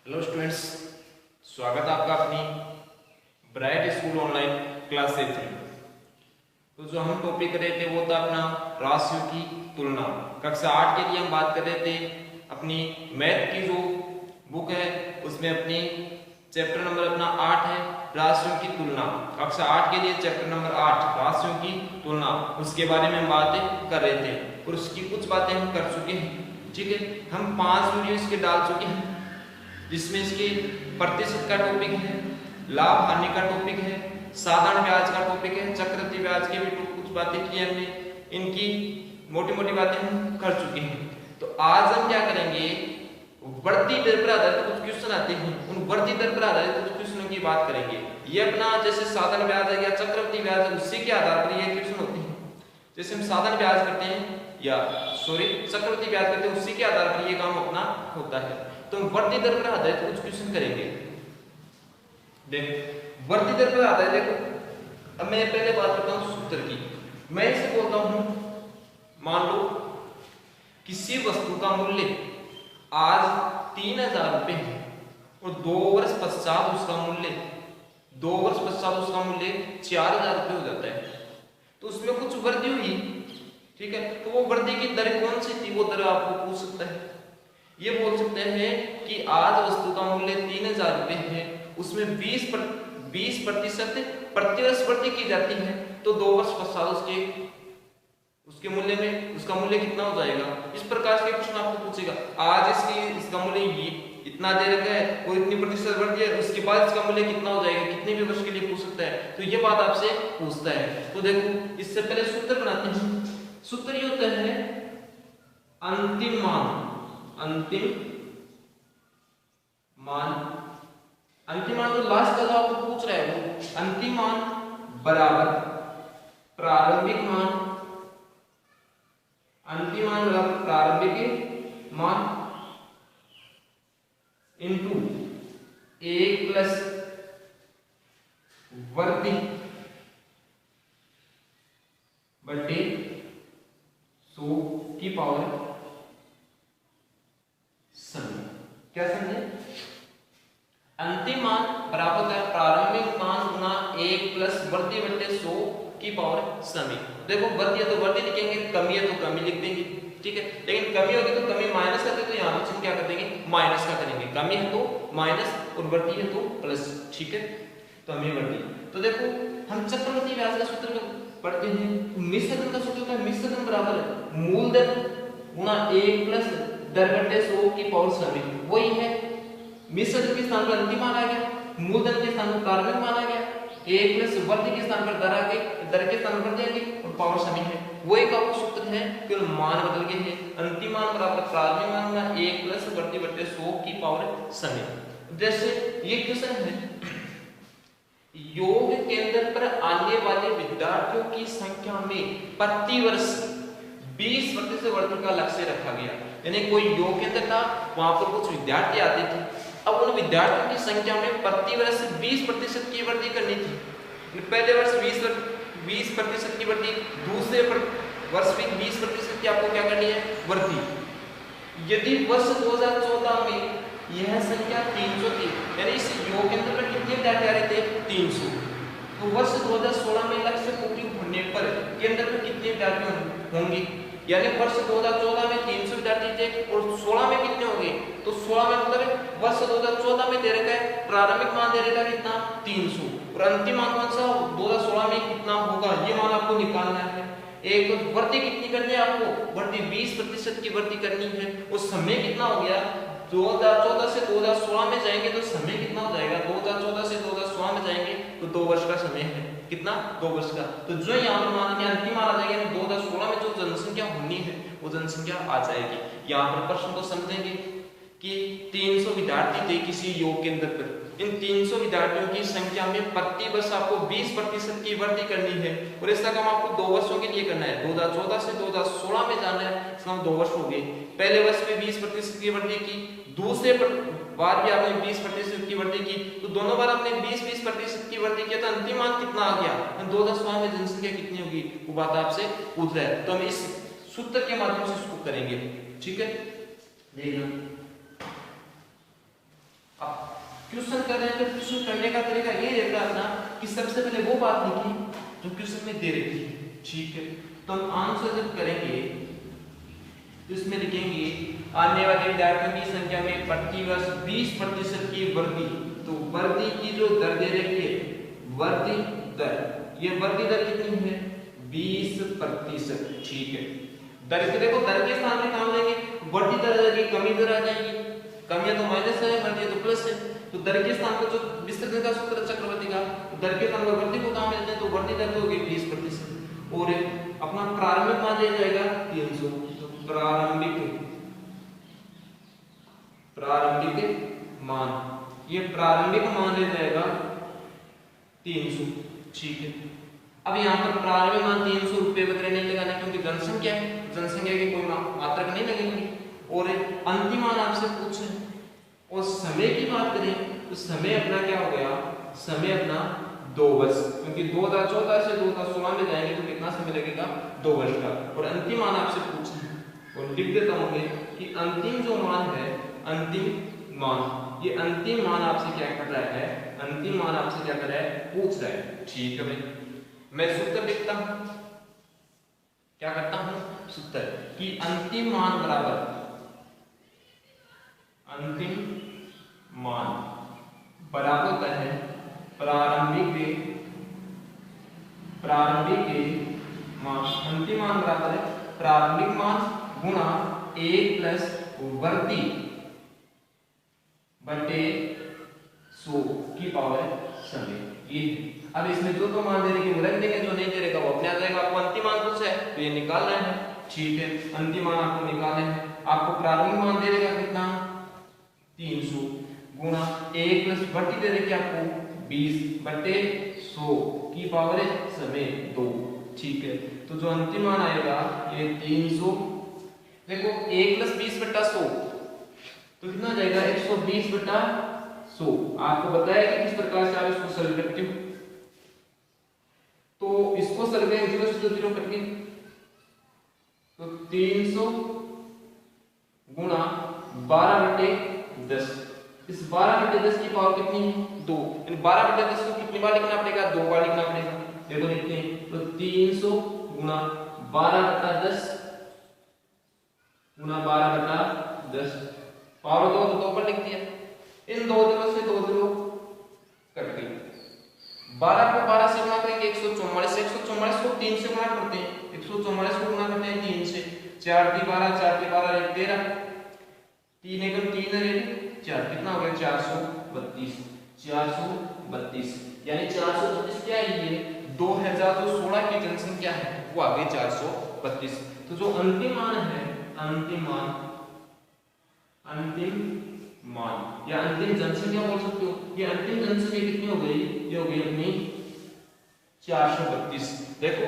Hello students, स्वागत है आपका अपनी ब्राइट स्कूल ऑनलाइन क्लास 3। तो जो हम टॉपिक कर रहे थे वो था अपना राशियों की तुलना। कक्षा 8 के लिए हम बात कर रहे थे अपनी मैथ की जो बुक है उसमें अपनी चैप्टर नंबर अपना 8 है राशियों की तुलना। कक्षा 8 के लिए चैप्टर नंबर 8 राशियों की तुलना, उसके बारे में हम बातें कर रहे थे और उसकी कुछ बातें हम कर चुके हैं। ठीक है, हम 5 वीडियो इसके डाल चुके हैं जिसमें इसके प्रतिशत का टॉपिक है, लाभ हानि का टॉपिक है, साधारण ब्याज का टॉपिक है, चक्रवृद्धि ब्याज के भी कुछ बातें की हमने, इनकी मोटी मोटी बातें हम कर चुके हैं। तो आज हम क्या करेंगे, बढ़ती दर पर आधारित कुछ क्वेश्चन आते हैं, उन बढ़ती दर पर आधारित कुछ क्वेश्चनों की बात करेंगे। ये अपना जैसे साधारण ब्याज है या चक्रवृद्धि ब्याज है उससे के आधार पर ये क्वेश्चन होते हैं। जैसे हम साधारण ब्याज करते हैं या चक्रवृद्धि ब्याज करते हैं उससे के आधार पर ये काम अपना होता है। तो हम बढ़ती दर पर आधारित कुछ क्वेश्चन करेंगे। देखो बढ़ती दर पर आधारित, देखो अब मैं पहले बात करता हूं सूत्र की। मैं इसे बोलता हूं, मान लो किसी वस्तु का मूल्य आज 3000 रुपए है और 2 वर्ष पश्चात उसका मूल्य 4000 रुपए हो जाता है। तो उसमें कुछ वृद्धि हुई, ठीक है, तो वो वृद्धि की दर कौन सी थी वो दर आपको पूछ सकता है। ये बोल सकते हैं कि आज वस्तु का मूल्य 3000 रुपए है, उसमें 20% प्रतिवर्ष वृद्धि की जाती है, तो 2 वर्ष पश्चात उसके मूल्य में उसका मूल्य कितना हो जाएगा। इस प्रकार के प्रश्न आपको पूछेगा। आज इसका मूल्य इतना दे रखा है और इतनी प्रतिशत वृद्धि है, उसके बाद इसका मूल्य कितना हो जाएगा, कितने भी वर्ष के लिए पूछ सकता है। तो ये बात आपसे पूछता है। तो देखो इससे पहले सूत्र बनाते हैं। सूत्र ये होता है अंतिम मान तो लास्ट का जो आपको पूछ रहा है वो अंतिम मान बराबर प्रारंभिक मान, अंतिम मान बराबर प्रारंभिक मान इनटू 1 प्लस वृद्धि बटे 100 की पावर समय। क्या समझे? अंतिम मान बराबर है प्रारंभिक मान गुना 1 प्लस वृद्धि बटे 100 की पावर समय। देखो वृद्धि है तो वृद्धि लिखेंगे, कमी है तो कमी लिख देंगे, ठीक है। लेकिन कमी होगी तो कमी माइनस करते तो यहाँ पर क्या कर देंगे, माइनस का करेंगे। कमी है तो माइनस और वृद्धि है तो प्लस, ठीक है। तो हमें वृद्धि, तो देखो हम चक्रवृद्धि ब्याज का सूत्र पढ़ते हैं। मिश्र धन का सूत्र होता है मिश्र धन बराबर मूलधन गुना 1 प्लस दर बटे 100 की पावर समय। वही है, मिश्र धन के स्थान पर अंतिम मान आ गया, मूलधन के स्थान पर प्रारंभिक मान आ गया, 1 प्लस वृद्धि के स्थान पर दर आ गई, दर के स्थान पर जाएगी और पावर समय है। वो एक आपको सूत्र है, केवल मान बदल गए हैं। अंतिम मान बराबर प्रारंभिक मान गुना 1 प्लस वृद्धि बटे 100 की पावर समय। जैसे ये क्वेश्चन है, योग केंद्र पर आने वाले विद्यार्थियों की संख्या में प्रति वर्ष 20% वृद्धि का लक्ष्य रखा गया। यानी कोई योग केंद्र था, वहां पर कुछ विद्यार्थी आते थे, अब उन विद्यार्थियों की संख्या में प्रति वर्ष 20% की वृद्धि करनी थी। पहले वर्ष 20% की वृद्धि, दूसरे वर्ष भी 20% की आपको क्या करनी है, वृद्धि। यदि वर्ष 2014 में यह संख्या 300 थी, यानी इस योग केंद्र पर कितने विद्यार्थी आ रहे थे, 300, तो वर्ष 2016 में लक्ष्य पूर्ति होने पर केंद्र पर कितने विद्यार्थी होंगे। यानी वर्ष 2014 में 300 विद्यार्थी थे और 16 में कितने होंगे, तो 16 में मतलब वर्ष 2014 में दे रखा है प्रारंभिक मान दे रखा है कितना, 300, और अंतिम मान कौन सा 2016 में कितना होगा, ये मान आपको निकालना है। एक तो वृद्धि कितनी करनी है आपको, वृद्धि 20% की वृद्धि करनी है। उस समय कितना हो गया, 2014 से 2016 में जाएंगे तो समय कितना हो जाएगा, 2014 से 2016 में जाएंगे तो 2 वर्ष का समय है। कितना, 2 वर्ष का। तो जो यहाँ पर मान अंतिम मान आ जाएगा, 2016 में जो जनसंख्या होनी है वो जनसंख्या आ जाएगी। यहाँ पर प्रश्न को समझेंगे कि 300 विद्यार्थी थे किसी योग केंद्र पर, इन 300 विद्यार्थियों की संख्या में प्रति वर्ष आपको 20% की वृद्धि करनी है और इसका काम आपको 2 वर्षों के लिए करना है। 2014 से 2016 में जाना है, इसका 2 वर्ष हो गए। पहले वर्ष में 20% की वृद्धि की, दूसरे बार भी आपने 20% की वृद्धि की, तो दोनों बार आपने 20% की वृद्धि किया, तो अंतिम मान कितना आ गया, 2016 में जनसंख्या कितनी होगी वो बात आपसे पूछ रहा है। तो हम इस सूत्र के माध्यम से इसको करेंगे, ठीक है। देखना अब क्वेश्चन कर रहे हैं तो क्वेश्चन करने का तरीका ये रहता है ना कि सबसे पहले वो बात लिखी जो क्वेश्चन में दे रखी है, ठीक है। तो हम आंसर जब करेंगे तो इसमें लिखेंगे आने वाले विद्यार्थियों की संख्या में प्रतिवर्ष 20% की वृद्धि। तो वृद्धि की जो दर दे रखी है, वृद्धि दर, ये वृद्धि दर कितनी है? 20%, ठीक है। दर के देखो, दर के स्थान पे काम लेंगे, वृद्धि दर आ जाएगी, कमी दर आ जाएगी। कमी तो माइनस है, वृद्धि तो प्लस है। तो दर के स्थान पर जो विस्तृत का सूत्र चक्रवर्ती का, दर के स्थान पर वृद्धि को काम लेते हैं तो वृद्धि दर तो होगी 20%। और अपना प्रारंभिक मान दिया जाएगा 300। तो प्रारंभिक मान, ये प्रारंभिक मान ले जाएगा 300, ठीक है। अब यहाँ पर प्रारंभिक मान 300 रुपए वगैरह नहीं लगाना क्योंकि जनसंख्या है, जनसंख्या की कोई मात्रक नहीं लगेगी। और अंतिम मान आपसे पूछे और समय की बात करें तो समय अपना क्या हो गया? समय अपना 2 वर्ष, क्योंकि 2014 से 2016 में जाएंगे तो कितना समय लगेगा? 2 वर्ष का। और अंतिम मान आपसे पूछे और लिख देता हूँ कि अंतिम जो मान है, अंतिम मान, ये अंतिम मान आपसे क्या कर रहा है? अंतिम मान आपसे क्या कर रहा है? पूछ रहा है, ठीक है भाई। मैं सूत्र लिखता हूं, क्या करता हूं? सूत्र कि अंतिम मान बराबर अंतिम मान बराबर होता है प्रारंभिक मान। अंतिम मान बराबर है प्रारंभिक मान गुणा 1 प्लस वृद्धि बटे 100 की पावर समय। ये अब इसमें जो तो मान दे रहे कि रख देंगे, जो नहीं दे रहेगा वो अपने आ जाएगा। आपको अंतिम मान पूछा है तो ये निकालना है, ठीक है। अंतिम मान आपको निकालना है। आपको प्रारंभिक मान दे देगा कितना? 300 गुणा 1 प्लस वृद्धि दे रही आपको 20 बटे 100 की पावर समय 2, ठीक है। तो जो अंतिम मान आएगा ये 300, देखो 1 प्लस 20 बटा 100 तो कितना हो जाएगा? 120 बटा 100। आपको बताया कि किस प्रकार से आप इसको सरल करते हो। तो इसको सरल करें 0 से 0 कट गए तो 300 गुणा 12 बटे 10। इस 12 बटे 10 की पावर कितनी है? 2। इन 12 बटे 10 को कितनी बार लिखना पड़ेगा? 2 बार लिखना पड़ेगा। देखो लिखते हैं तो 300 गुणा 12 बटा 10 गुणा 12 बटा 10, पावर 2 तो 2 पर लिख दिया। इन 2 दिनों से 2 दिनों कट गई। 12 को 12 से गुणा करेंगे 144, 144 को 3 से गुणा करते हैं, 144 को गुणा करते हैं 3 से, 4 × 12, 4 × 12 13, 3 × 3 है 4, कितना हो गया? 432, 432 यानी 432 क्या है? ये 2016 की जनसंख्या है वो आ गई 432। तो जो अंतिम मान है, अंतिम मान या अंतिम जनसंख्या बोल सकते हो, ये अंतिम जनसंख्या कितनी हो गई? ये हो गई अपनी 432। देखो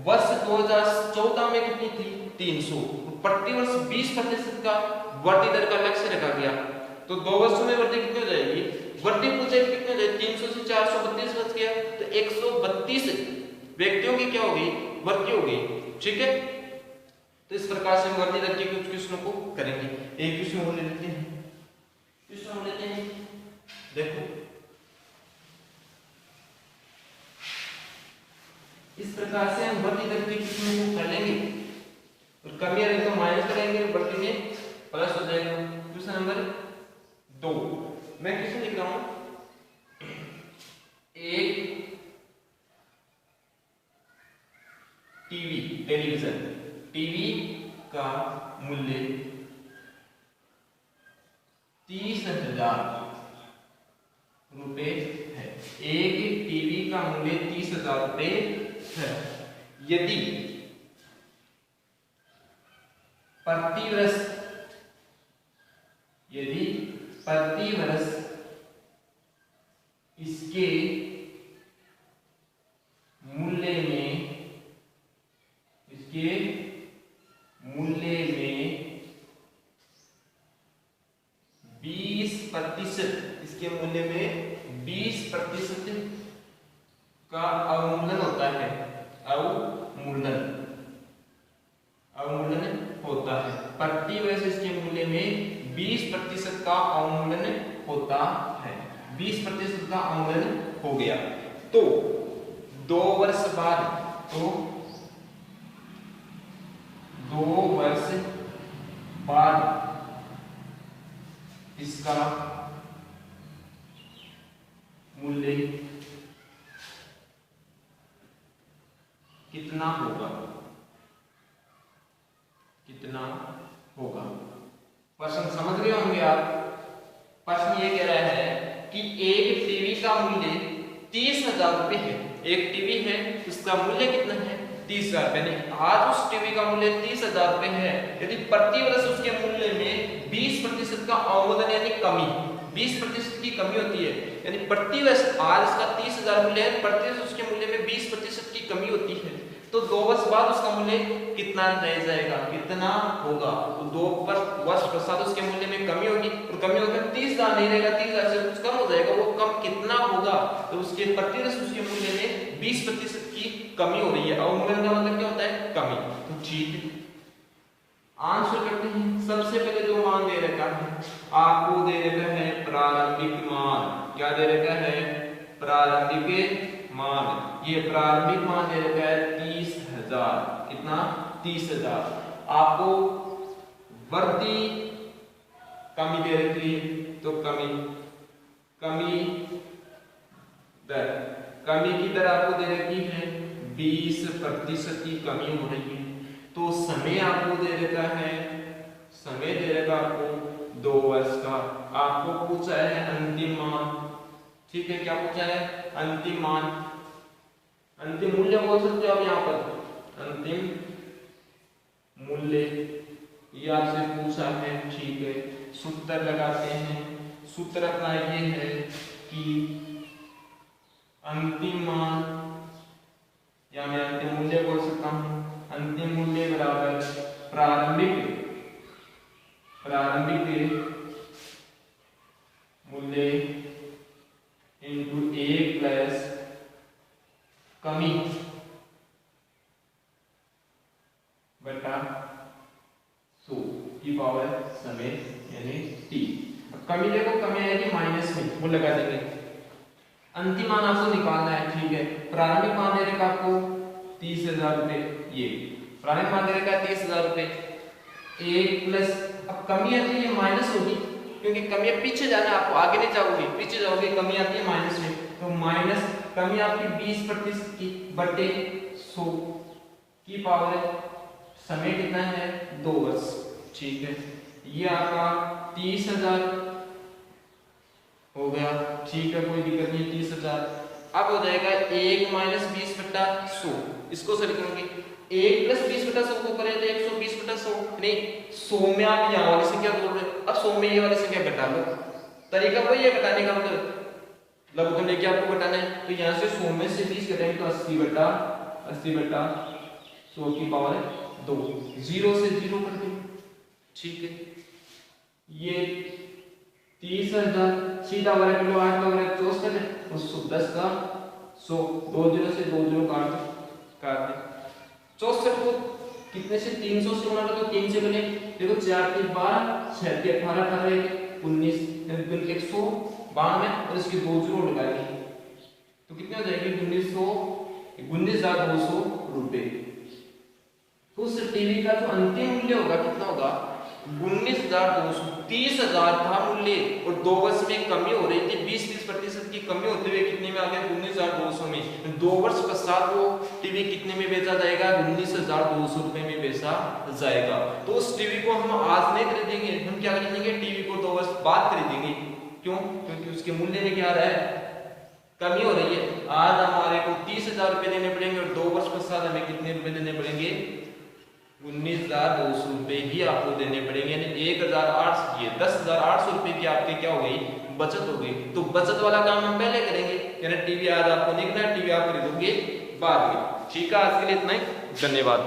वर्ष 2014 में कितनी थी? 300। प्रति वर्ष 20% का वृद्धि दर का लक्ष्य रखा गया। तो 2 वर्षों में वृद्धि कितनी हो जाएगी? वृद्धि पूछे कितनी हो जाएगी? 300 से 432 बच गया तो 132 व्यक्तियों की क्या हो गई? वृद्धि हो गई, ठीक है। तो इस प्रकार से हम वृद्धि दर के कुछ क्वेश्चनों को करेंगे। एक क्वेश्चन और ले लेते हैं, क्वेश्चन लेते हैं। देखो इस प्रकार से हम वृद्धि दर के क्वेश्चनों को कर लेंगे और कमी आ रही तो माइनस करेंगे, वृद्धि में प्लस हो जाएगा। क्वेश्चन नंबर 2 मैं क्वेश्चन लिख रहा हूं। एक टीवी का मूल्य 30,000 रुपए है। एक टीवी का मूल्य 30,000 रुपए है। यदि प्रति वर्ष इसके मूल्य में 20%, इसके मूल्य में 20% का अवमूल्यन होता है, अवमूल्यन होता है। प्रति वर्ष इसके मूल्य में 20% का अवमूल्यन होता है। 20% का अवमूल्यन हो गया तो 2 वर्ष बाद, तो 2 वर्ष बाद इसका मूल्य कितना होगा, कितना होगा। प्रश्न समझ गए होंगे आप। प्रश्न ये कह रहा है कि एक टीवी का मूल्य 30,000 रुपए है। एक टीवी है, उसका मूल्य कितना है, 30,000 रुपए। नहीं, आज उस टीवी का मूल्य 30,000 रुपए है। यदि प्रति वर्ष उसके मूल्य में 20% का अवमूल्यन यानी कमी, 20% की कमी होती है, यानी प्रति वर्ष आज इसका 30,000 मूल्य है, प्रति वर्ष उसके मूल्य में 20% की कमी होती है, तो 2 वर्ष बाद उसका मूल्य कितना रह जाएगा, कितना होगा। तो 2 वर्ष पश्चात उसके मूल्य में कमी होगी, और कमी होकर 30,000 नहीं रहेगा, 30,000 से कुछ कम हो जाएगा। वो कम कितना होगा, तो उसके प्रति वर्ष उसके मूल्य में 20% की कमी हो रही है। अवमूल्यन का मतलब क्या होता है, कमी। तो ठीक है, आंसर करते हैं। सबसे पहले जो मान दे रखा है आपको, दे रखा है प्रारंभिक मान। क्या दे रखा है, प्रारंभिक मान। ये प्रारंभिक मान दे रखा है 30,000। कितना, 30,000। आपको वृद्धि कमी दे रखी है, तो कमी दर, कमी की दर आपको दे रखी है 20% की कमी हो रही है। तो समय आपको दे रखा है, समय दे रखा आपको 2 वर्ष का। आपको पूछा है अंतिम मान, ठीक है, क्या पूछा है, अंतिम मान। अंतिम मूल्य बोल सकते हो आप यहाँ पर, अंतिम मूल्य ये आपसे पूछा है, ठीक है। सूत्र लगाते हैं। सूत्र अपना ये है कि अंतिम मान, या मैं अंतिम मूल्य बोल सकता हूं, अंतिम मूल्य बराबर प्रारंभिक मूल्य इंटू 1 प्लस कमी बटा 100 की पावर समय यानी टी। कमी देखो, कमी आएगी माइनस में, वो लगा देंगे। अंतिम मान आपको निकालना है, ठीक है। प्रारंभिक मान दे रखा आपको 30,000 रुपए, ये प्रारंभिक मान दे रखा है 30,000 रुपए। 1 प्लस, अब कमी आती है माइनस होगी, क्योंकि कमी पीछे जाना, आपको आगे नहीं जाओगे, पीछे जाओगे, कमी आती है माइनस में। तो माइनस कमी आपकी 20% की बटे 100 की पावर समय कितना है, 2 वर्ष, ठीक है। ये आपका 30,000 हो गया, ठीक है, कोई दिक्कत नहीं। 30,000 अब हो जाएगा 1 माइनस 20 बटा 100। इसको सर करोगे, 1 प्लस 20 बटा 100 को करें तो 120 बटा 100, नहीं 100 में आप यहाँ वाली संख्या जोड़ रहे हो, अब 100 में ये वाली संख्या घटा लो। तरीका वही है घटाने का, मतलब लघुगण लेके आपको घटाना है। तो यहाँ से 100 में से 20 घटाएंगे तो 80 बटा 100 की पावर 2, 0 से 0 कर दो, ठीक है। ये 30,000 सीधा वर्ग लो, 8 का वर्ग 64 है, तो 10 का 100, 2 0 से 2 0 काट दे। 64 को कितने से, 300 से गुणा करो, 3 से बने, देखो 4 के 12, 6 के 18, 18 के 19, 192, और इसके 2 0 लगाएंगे तो कितने हो जाएंगे, 19,200 रुपए। तो उस टीवी का जो अंतिम मूल्य होगा कितना होगा, 19,200। 30,000 था मूल्य और 2 वर्ष में कमी हो रही थी, 20-30% की कमी होते हुए कितने में आ गया, 19,200 में। 2 वर्ष पश्चात वो टीवी कितने में बेचा जाएगा, 19,200 रुपए में बेचा जाएगा। तो उस टीवी को हम आज नहीं खरीदेंगे, हम क्या खरीदेंगे, टीवी को 2 वर्ष बाद खरीदेंगे। क्यों, क्योंकि उसके मूल्य में क्या आ रहा है, कमी हो रही है। आज हमारे को 30,000 रुपए देने पड़ेंगे और 2 वर्ष पश्चात हमें कितने रुपए देने पड़ेंगे, 19,200 रुपए ही आपको देने पड़ेंगे। यानी 1,800 ये 10,800 रुपए की आपकी क्या हो गई, बचत हो गई। तो बचत वाला काम हम पहले करेंगे, यानी टीवी आज आपको नहीं खरीदना, टीवी आप खरीदोगे बाद में। ठीक है, आज के लिए इतना ही, धन्यवाद।